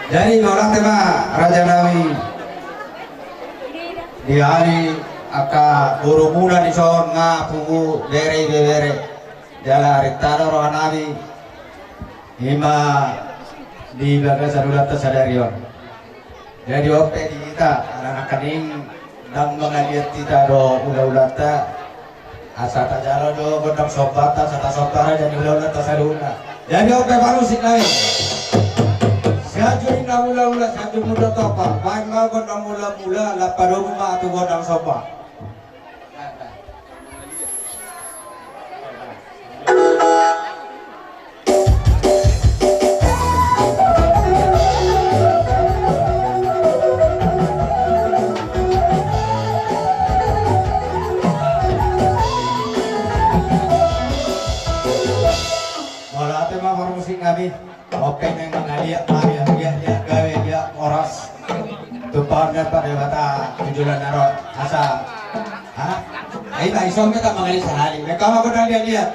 Jadi orang tema Raja Nawi di hari aka buru bulan di son nga pungu bere jala ritano roh Nawi hima di bagas sadulat sadarion. Jadi ope di kita anak kaning dan mengaliat kita do ulah-ulata asa tajalo do godang sobata sata sobara jadi ulah-ulata saduna. Jadi ope baru sih naik. Sajuri na mula-mula sajur muda topa. Baik mau godang mula-mula lapado rumah atau godang sopa. Kami oke yang mengaliak dia gawe dia oras tupanya pada kata tujuan naro asa ayo isomnya tak mengali sehari mereka mau kodang dia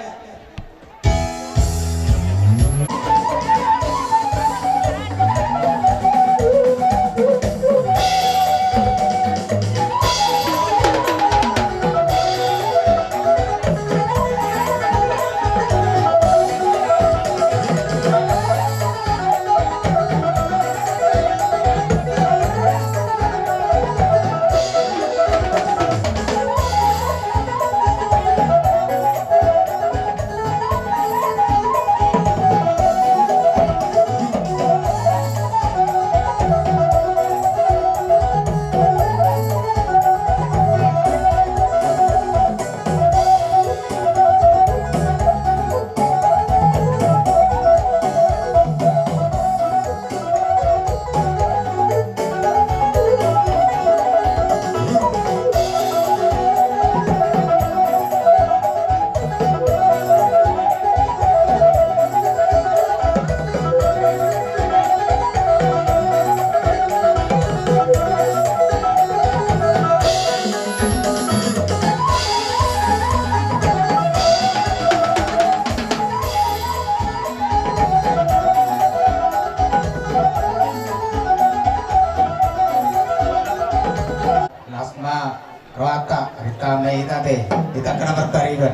Roata Rita Meita teh kita kena bertariban.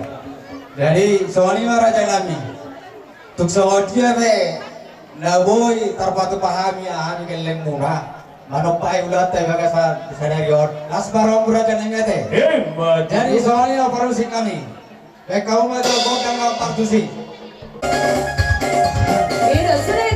Jadi soalnya mah Raja Lami tuk soalnya teh naboy terpatu pahami ahami keleng murah manopai ulat teh bagas sadarion asbarom Raja Lami teh. Jadi soalnya parusi kami kau mah tuh godang ngapak tusi. Ida sire.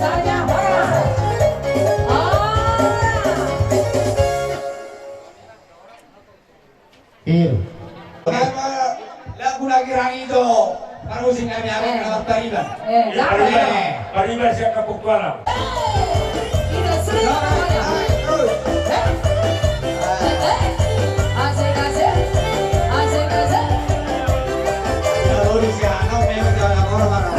saja orang. Lagu lagi rang itu. Baru sing kami akan lewat Tariban. Tariban siap kapuk tualang. Kita sering asik asik asik asik. Kalau di sana memang jangan orang-orang.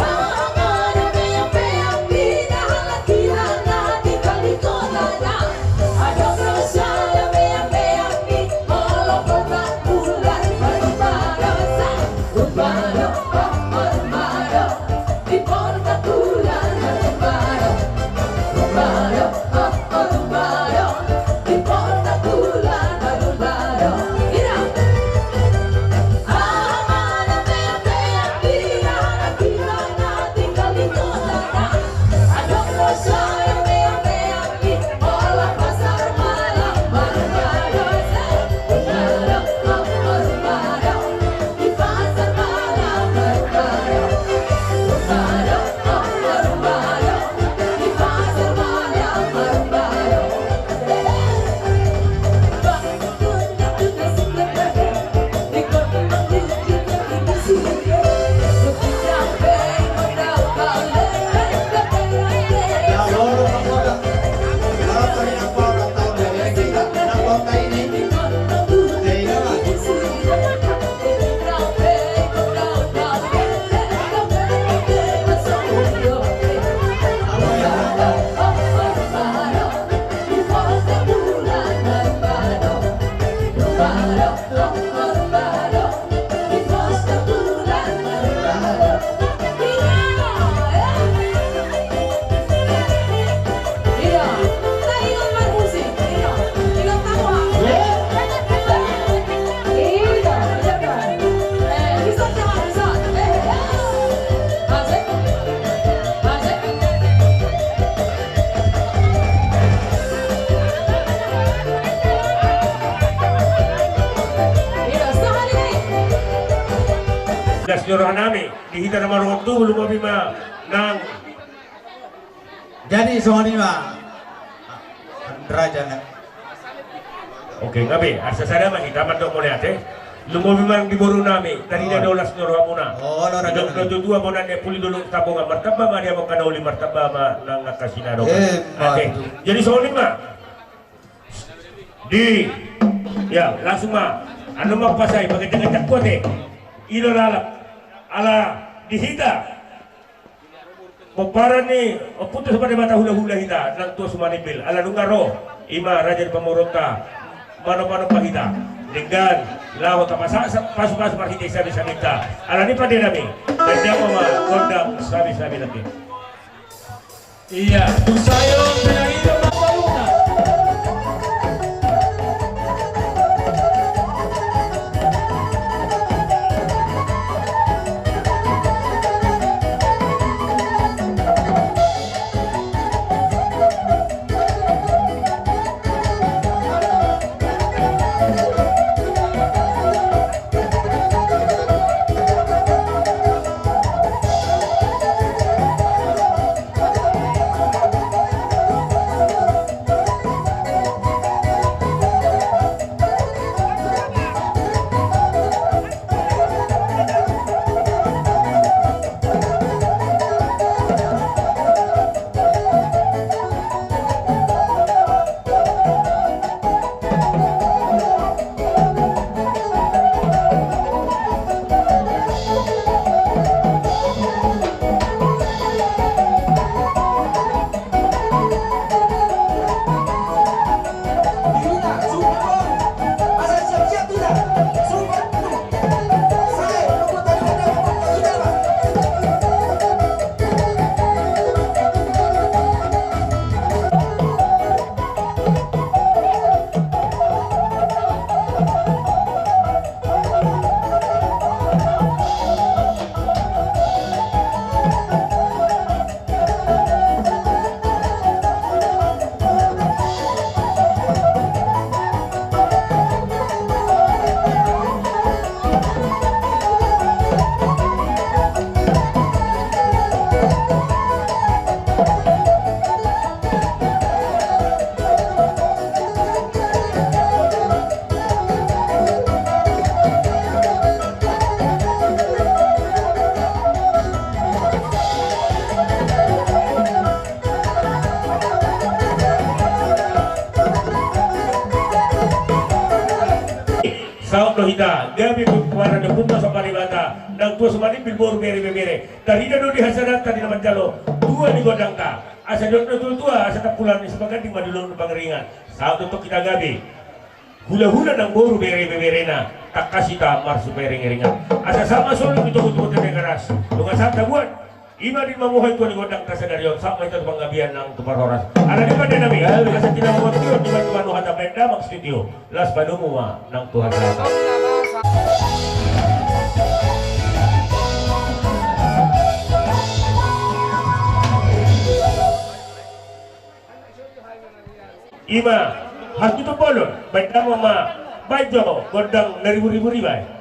Seluruh nami dihita nama waktu belum bima nang. Jadi soal ini mah Andrajana. Oke, ngabe asa sada mah kita mandok mo ate. Lumo bima di boru nami tadi na dolas seluruh amuna. Oh, lora dong do dua mo na puli dulu tabungan martaba ma dia mo kanauli martaba ma nang nakasinado. Oke. Jadi soal ini mah di ya langsung mah anu mah pasai pakai dengan kuate. Ilo lalap ala dihita peparan ni putus pada mata hula-hula hita nang tu sumanibil ala nungaro ima raja pemoronta mano-mano pahita dengan lawa tapasa pasu-pasu parhita isa-isa kita ala ni pada nami dan dia mama kondang sabi-sabi lagi iya sayong pinahito mapaluna. gabi kuara de punta sa palibata nang tuwa sumani bilbor bere tadi na do di hasanat tadi naman jalo dua ni godang ka asa do tua asa tapulan ni sebagai di madulong ng pangringan sa tutok kita gabi hula-hula ng boru bere na takasita marsu bere-ngeringan asa sama solo ito kutu karas lunga sa tabuan ima din mamuhay ko ni godang kasadaryon sa may panggabihan ng tumaroras ala di ba din namin asa tinamot yun di ba tumanuhan na penda mag studio las panumuwa ng Tuhan sa Ima, has itu polon, baik nama ma, baik jo, godang dari buri-buri baik.